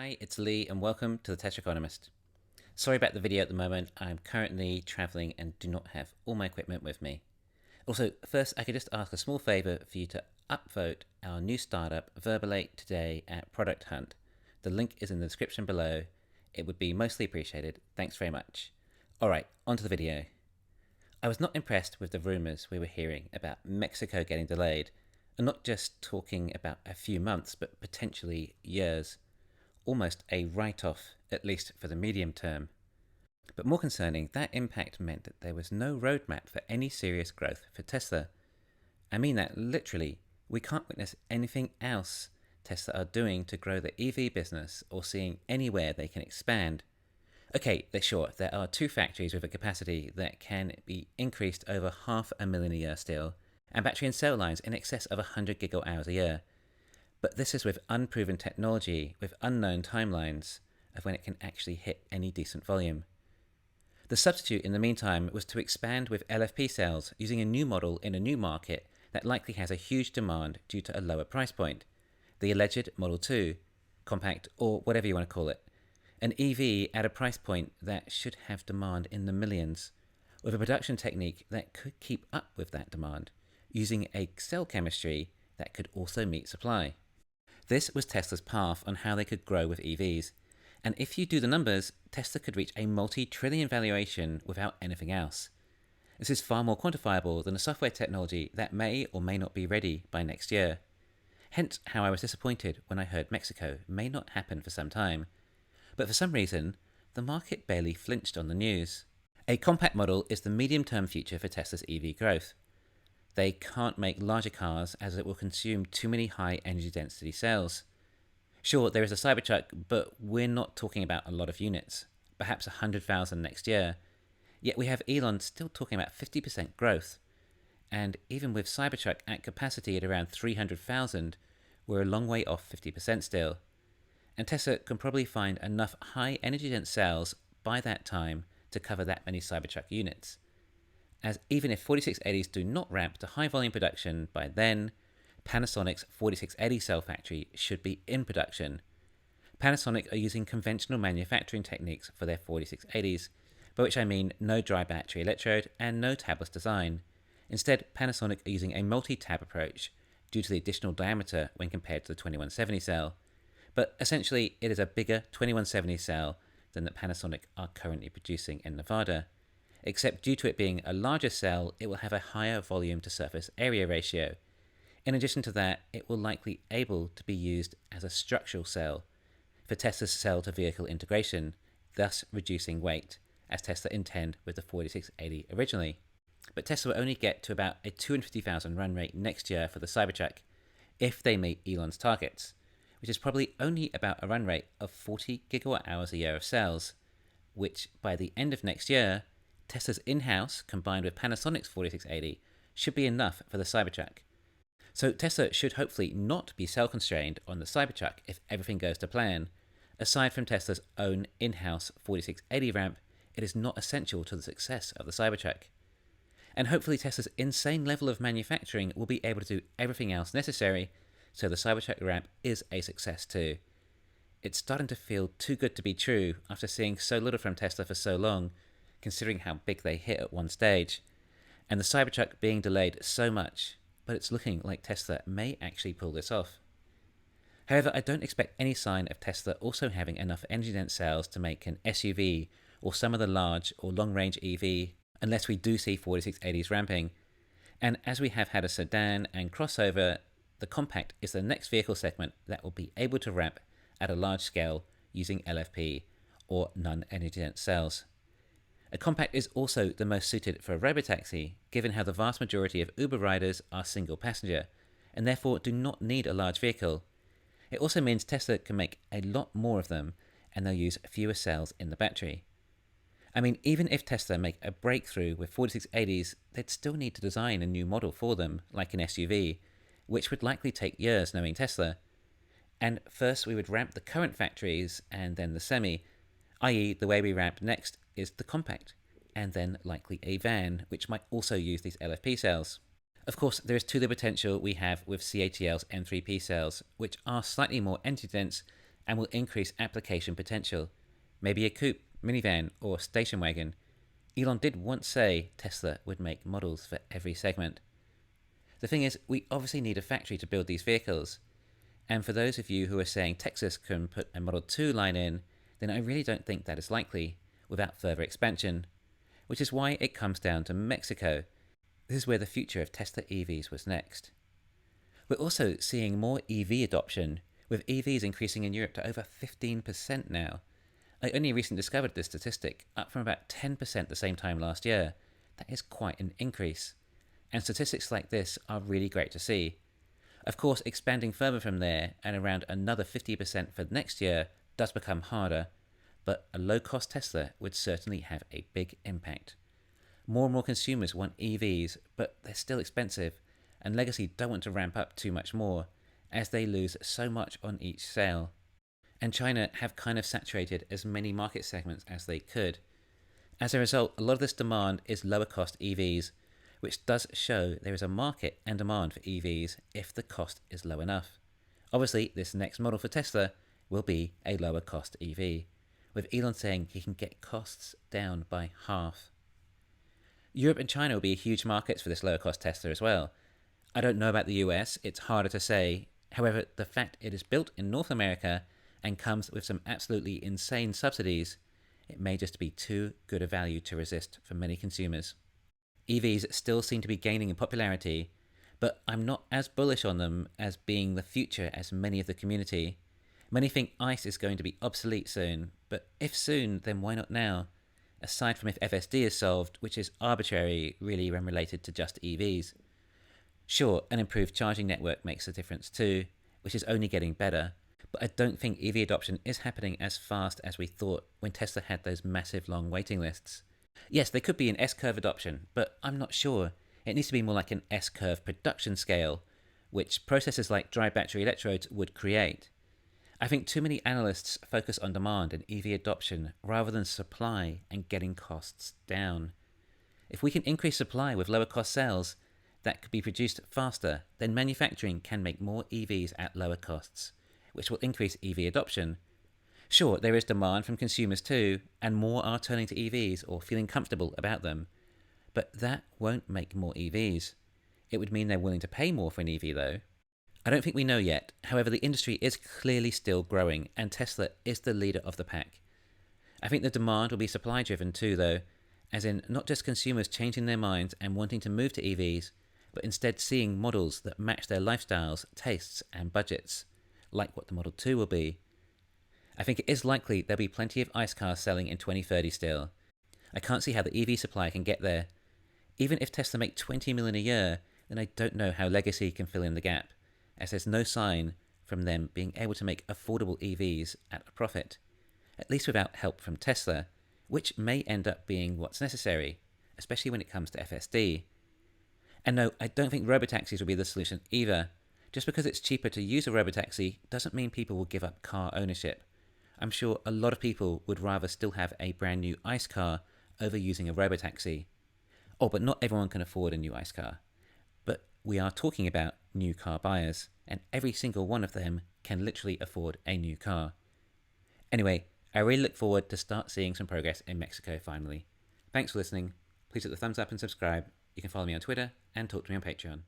Hi, it's Lee and welcome to the Tech Economist. Sorry about the video at the moment, I'm currently traveling and do not have all my equipment with me. Also, first I could just ask a small favour for you to upvote our new startup Verbalate today at Product Hunt. The link is in the description below. It would be mostly appreciated. Thanks very much. Alright, on to the video. I was not impressed with the rumours we were hearing about Mexico getting delayed, and not just talking about a few months, but potentially years. Almost a write-off, at least for the medium term. But more concerning, that impact meant that there was no roadmap for any serious growth for Tesla. I mean that literally. We can't witness anything else Tesla are doing to grow the EV business or seeing anywhere they can expand. Okay, sure, there are two factories with a capacity that can be increased over 500,000 a year still, and battery and cell lines in excess of 100 gigawatt hours a year. But this is with unproven technology, with unknown timelines of when it can actually hit any decent volume. The substitute in the meantime was to expand with LFP cells using a new model in a new market that likely has a huge demand due to a lower price point, the alleged Model 2, compact or whatever you want to call it, an EV at a price point that should have demand in the millions, with a production technique that could keep up with that demand, using a cell chemistry that could also meet supply. This was Tesla's path on how they could grow with EVs, and if you do the numbers, Tesla could reach a multi-trillion valuation without anything else. This is far more quantifiable than a software technology that may or may not be ready by next year. Hence how I was disappointed when I heard Mexico may not happen for some time. But for some reason, the market barely flinched on the news. A compact model is the medium-term future for Tesla's EV growth. They can't make larger cars as it will consume too many high energy density cells. Sure, there is a Cybertruck, but we're not talking about a lot of units, perhaps 100,000 next year. Yet we have Elon still talking about 50% growth. And even with Cybertruck at capacity at around 300,000, we're a long way off 50% still. And Tesla can probably find enough high energy dense cells by that time to cover that many Cybertruck units. As even if 4680s do not ramp to high volume production by then, Panasonic's 4680 cell factory should be in production. Panasonic are using conventional manufacturing techniques for their 4680s, by which I mean no dry battery electrode and no tabless design. Instead, Panasonic are using a multi-tab approach due to the additional diameter when compared to the 2170 cell. But essentially, it is a bigger 2170 cell than that Panasonic are currently producing in Nevada. Except due to it being a larger cell, it will have a higher volume to surface area ratio. In addition to that, it will likely able to be used as a structural cell for Tesla's cell to vehicle integration, thus reducing weight, as Tesla intend with the 4680 originally. But Tesla will only get to about a 250,000 run rate next year for the Cybertruck, if they meet Elon's targets, which is probably only about a run rate of 40 gigawatt hours a year of cells, which by the end of next year, Tesla's in-house combined with Panasonic's 4680 should be enough for the Cybertruck. So Tesla should hopefully not be cell constrained on the Cybertruck if everything goes to plan. Aside from Tesla's own in-house 4680 ramp, it is not essential to the success of the Cybertruck. And hopefully Tesla's insane level of manufacturing will be able to do everything else necessary, so the Cybertruck ramp is a success too. It's starting to feel too good to be true after seeing so little from Tesla for so long, considering how big they hit at one stage, and the Cybertruck being delayed so much, but it's looking like Tesla may actually pull this off. However, I don't expect any sign of Tesla also having enough energy-dense cells to make an SUV or some other large or long-range EV unless we do see 4680s ramping. And as we have had a sedan and crossover, the compact is the next vehicle segment that will be able to ramp at a large scale using LFP or non-energy-dense cells. A compact is also the most suited for a robotaxi, given how the vast majority of Uber riders are single passenger, and therefore do not need a large vehicle. It also means Tesla can make a lot more of them, and they'll use fewer cells in the battery. I mean, even if Tesla make a breakthrough with 4680s, they'd still need to design a new model for them, like an SUV, which would likely take years knowing Tesla. And first we would ramp the current factories and then the semi, i.e. the way we ramp next is the compact, and then likely a van, which might also use these LFP cells. Of course, there is too the potential we have with CATL's M3P cells, which are slightly more energy dense and will increase application potential. Maybe a coupe, minivan, or station wagon. Elon did once say Tesla would make models for every segment. The thing is, we obviously need a factory to build these vehicles. And for those of you who are saying Texas can put a Model 2 line in, then I really don't think that is likely without further expansion. Which is why it comes down to Mexico. This is where the future of Tesla EVs was next. We're also seeing more EV adoption, with EVs increasing in Europe to over 15% now. I only recently discovered this statistic, up from about 10% the same time last year. That is quite an increase. And statistics like this are really great to see. Of course, expanding further from there and around another 50% for next year does become harder, but a low-cost Tesla would certainly have a big impact. More and more consumers want EVs, but they're still expensive, and Legacy don't want to ramp up too much more, as they lose so much on each sale. And China have kind of saturated as many market segments as they could. As a result, a lot of this demand is lower cost EVs, which does show there is a market and demand for EVs if the cost is low enough. Obviously, this next model for Tesla will be a lower cost EV, with Elon saying he can get costs down by half. Europe and China will be huge markets for this lower cost Tesla as well. I don't know about the US, it's harder to say. However, the fact it is built in North America and comes with some absolutely insane subsidies, it may just be too good a value to resist for many consumers. EVs still seem to be gaining in popularity, but I'm not as bullish on them as being the future as many of the community. Many think ICE is going to be obsolete soon, but if soon, then why not now? Aside from if FSD is solved, which is arbitrary really when related to just EVs. Sure, an improved charging network makes a difference too, which is only getting better, but I don't think EV adoption is happening as fast as we thought when Tesla had those massive long waiting lists. Yes, there could be an S-curve adoption, but I'm not sure. It needs to be more like an S-curve production scale, which processes like dry battery electrodes would create. I think too many analysts focus on demand and EV adoption rather than supply and getting costs down. If we can increase supply with lower cost cells that could be produced faster, then manufacturing can make more EVs at lower costs, which will increase EV adoption. Sure, there is demand from consumers too, and more are turning to EVs or feeling comfortable about them. But that won't make more EVs. It would mean they're willing to pay more for an EV though. I don't think we know yet. However, the industry is clearly still growing, and Tesla is the leader of the pack. I think the demand will be supply driven too though, as in not just consumers changing their minds and wanting to move to EVs, but instead seeing models that match their lifestyles, tastes and budgets, like what the Model 2 will be. I think it is likely there'll be plenty of ICE cars selling in 2030 still. I can't see how the EV supply can get there. Even if Tesla make 20 million a year, then I don't know how Legacy can fill in the gap, as there's no sign from them being able to make affordable EVs at a profit, at least without help from Tesla, which may end up being what's necessary, especially when it comes to FSD. And no, I don't think robotaxis will be the solution either. Just because it's cheaper to use a robotaxi doesn't mean people will give up car ownership. I'm sure a lot of people would rather still have a brand new ICE car over using a robotaxi. Oh, but not everyone can afford a new ICE car. But we are talking about new car buyers, and every single one of them can literally afford a new car. Anyway, I really look forward to start seeing some progress in Mexico finally. Thanks for listening. Please hit the thumbs up and subscribe. You can follow me on Twitter and talk to me on Patreon.